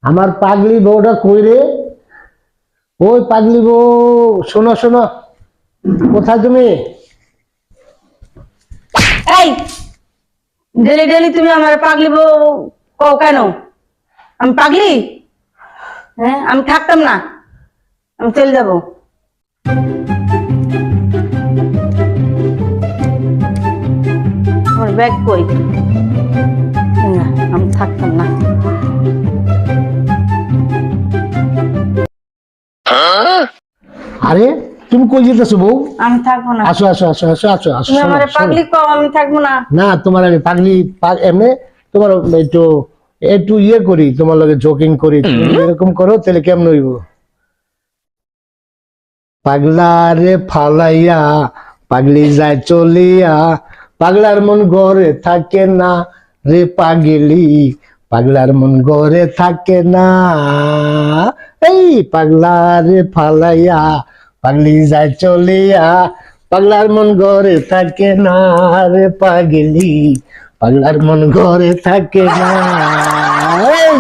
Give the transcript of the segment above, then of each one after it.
আমার পাগলি বউটা কই রে? ওই পাগলি বউ, শোনো শোনো, কোথায় তুমি? এই ডেলি ডেলি তুমি আমার পাগলি বউ কও কেন? আমি পাগলি? হ্যাঁ, আমি থাকতাম না, আমি চলে যাব। আমার ব্যাগ কই? না, আমি থাকতাম না। আরে তুমি কই যেতেছো বউ? আমি থাকবো না। আসো আসো আসো আসো আসো আসো, তুমি শোনো, আমার শোনো। পাগলি কও, আমি থাকবো না। না, তোমার আমি পাগলি এমনি তোমার একটু একটু ইয়ে করি, তোমার লগে জোকিং করি। তুমি যদি এরকম করো তাহলে কেমন হইব? পাগলা রে ফালাইয়া পাগলি যায় চলিয়া, পাগলার মন ঘরে থাকে না রে পাগলি, পাগলার মন ঘরে থাকে না। এই পাগলা রে ফালাইয়া পাগলি যায় চলিয়া, পাগলার মন ঘরে থাকে না রে পাগলি, পাগলার মন ঘরে থাকে না। এই,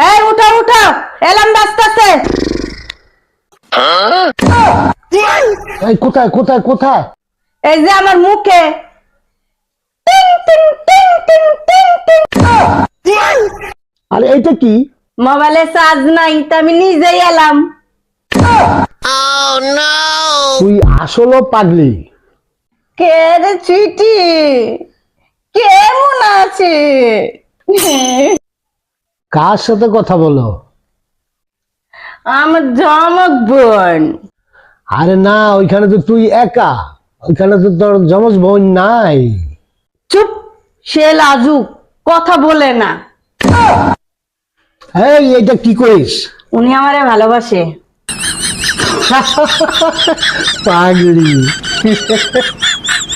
এই উঠো উঠো, এলাম বাজতেছে। এই কোথায় কোথায় কোথায়? এই যে আমার মুখে। টিং টিং টিং টিং টিং টিং। আরে এইটা কি? মোবাইলে চার্জ নাই, তা আমি নিজেই এলাম। তুই আসলে পাগলি। কে রে চিঠি, কেমন আছে? কার সাথে কথা বলো? আমার জমক বোন। আরে না, ওইখানে তো তুই একা, ওইখানে তো তোর যমজ বোন নাই। চুপ, সে লাজুক, কথা বলে না। এই এটা কি করিস? উনি আমারে ভালোবাসে। পাগলি।